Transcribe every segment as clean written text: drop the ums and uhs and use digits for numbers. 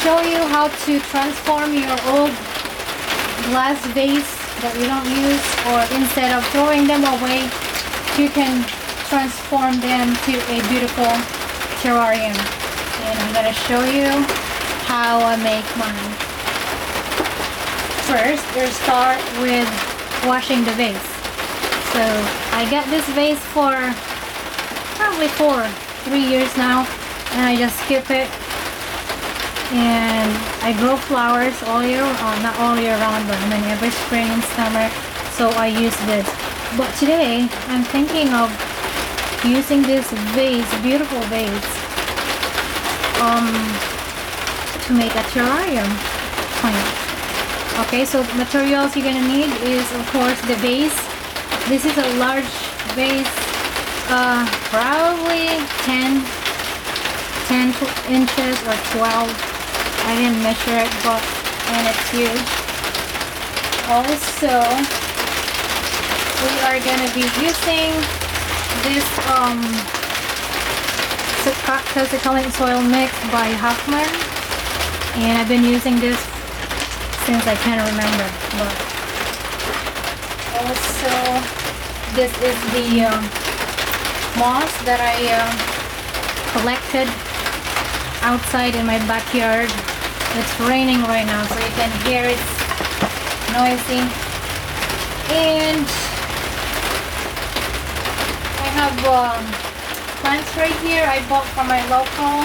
show you how to transform your old glass vase that you don't use, or instead of throwing them away, you can transform them to a beautiful terrarium. And I'm going to show you how I make mine. First, we'll start with washing the vase. So I got this vase for probably 3 years now, and I just keep it. And I grow flowers all year, not all year round, but I mean every spring and summer. So I use this. But today I'm thinking of using this vase, beautiful vase, to make a terrarium plant. Okay, so the materials you're gonna need is, of course, the vase. This is a large vase, probably 10 inches or 12. I didn't measure it, and it's huge. Also, we are gonna be using this succulent soil mix by Hoffman, and I've been using this since I can't remember. But also, this is the moss that I collected outside in my backyard. It's raining right now, so you can hear it's noisy. And I have plants right here I bought from my local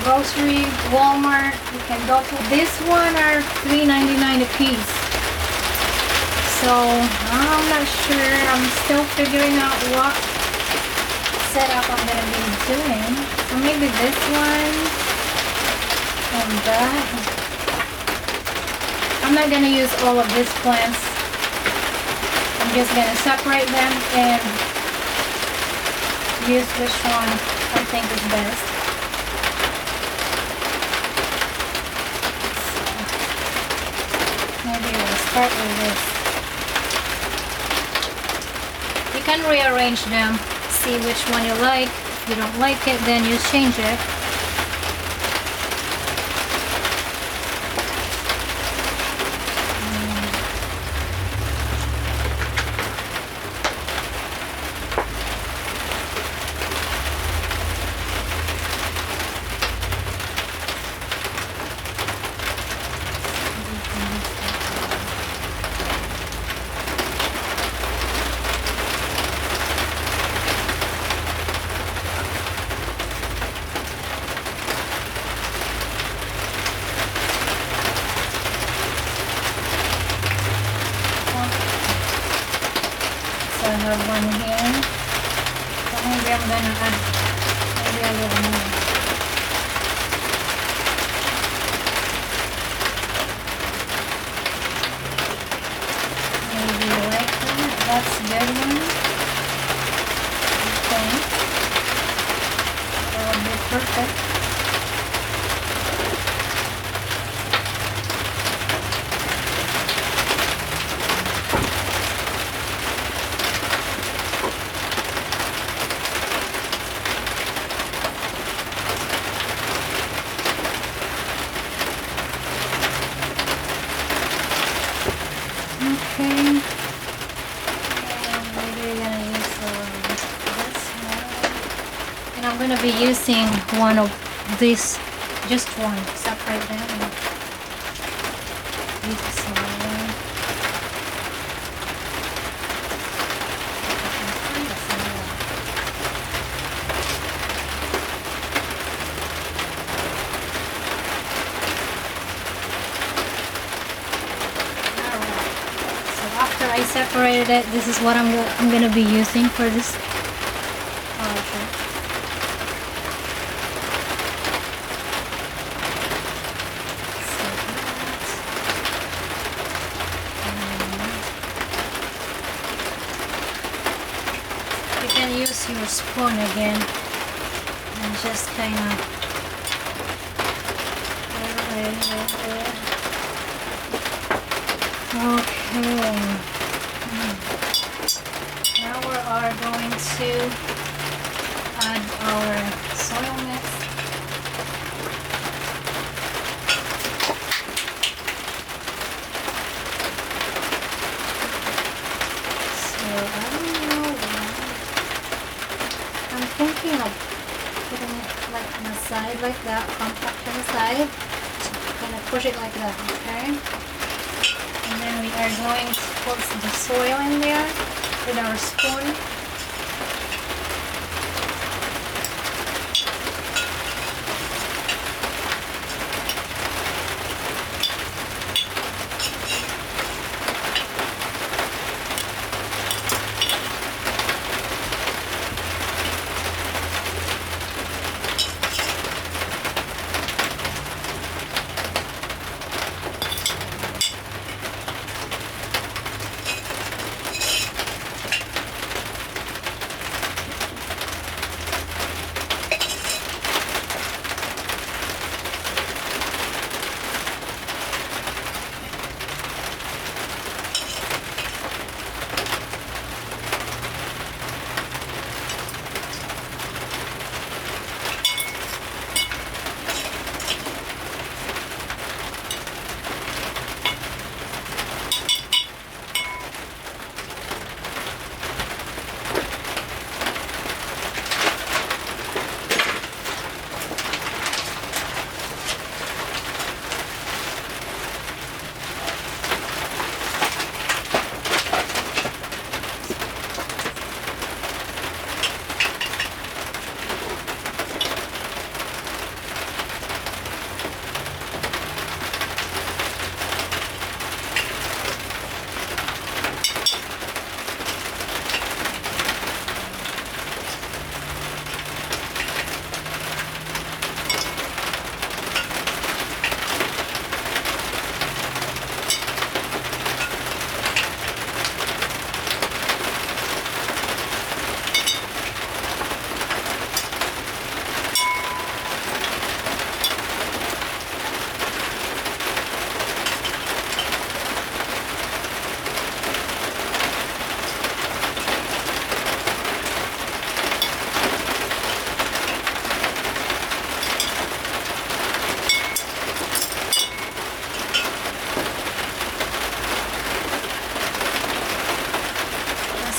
grocery, Walmart. You can go to this one are $3.99 a piece. So I'm not sure. I'm still figuring out what setup I'm gonna be doing. So maybe this one and that. I'm not gonna use all of these plants. I'm just gonna separate them and use which one I think is best. So maybe we'll start with this. You can rearrange them, see which one you like. If you don't like it, then you change it. I have one here. So maybe I'm gonna add maybe a little more. Maybe like that. That's a good one. Okay. That would be perfect. Okay, and maybe we're gonna use this one, and I'm gonna be using one of these, just one, separate them and use this one. After I separated it, this is what I'm gonna be using for this project. You can use your spoon again and just kind of okay. Now we are going to add our soil mix. you know, putting it like on the side like that, compact on the side. Gonna push it like that, okay? And then we are going to put the soil in there with our spoon.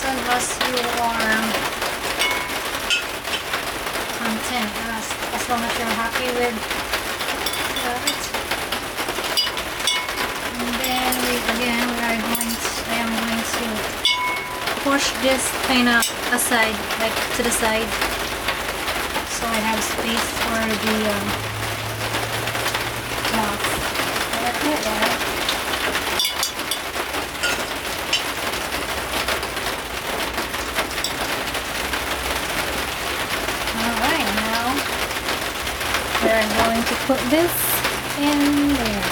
Unless you are content, as long as you're happy with that. And then I am going to push this kind of aside, like to the side, so I have space for the moth. Like that. We're going to put this in there.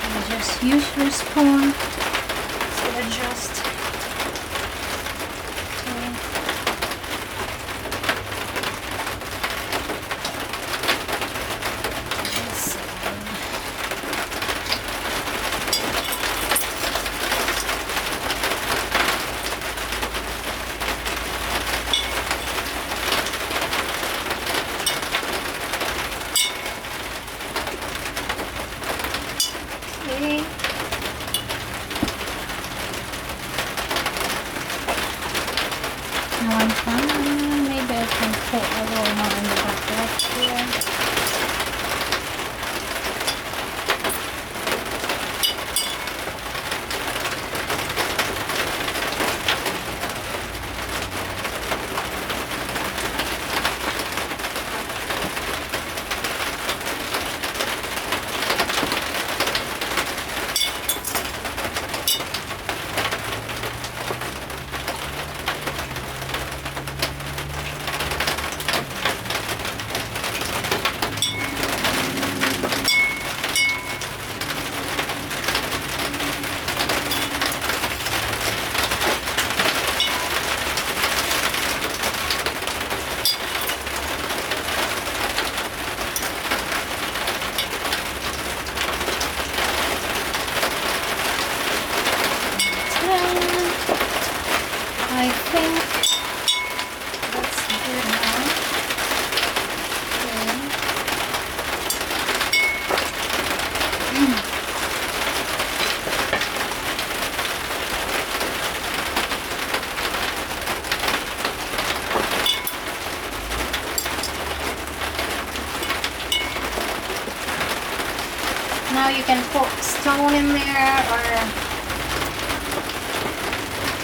And just use your spoon to adjust. Now I'm fine. Maybe I can put a little more in the back right here. put stone in there or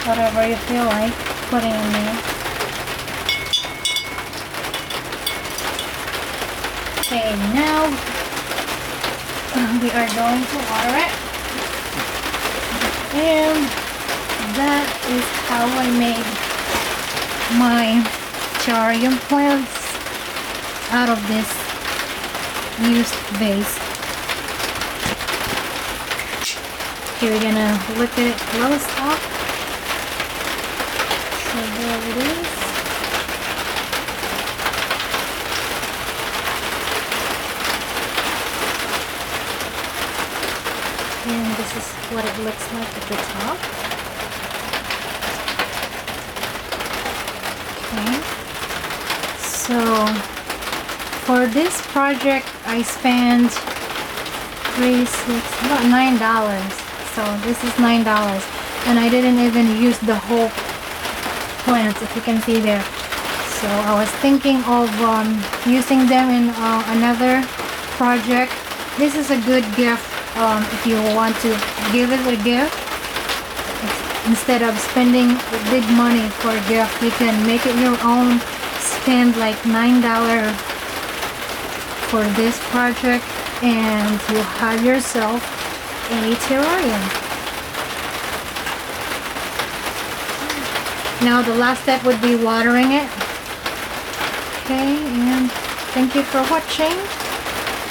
whatever you feel like putting in there. Okay, now we are going to water it. And that is how I made my terrarium plants out of this used vase. Okay, we're gonna look at it close up. So there it is. And this is what it looks like at the top. Okay. So for this project I spent about $9. So this is $9, and I didn't even use the whole plants, if you can see there. So I was thinking of using them in another project. This is a good gift if you want to give it a gift. Instead of spending big money for a gift, you can make it your own. Spend like $9 for this project and you have yourself a terrarium. Now the last step would be watering it. Okay, and thank you for watching.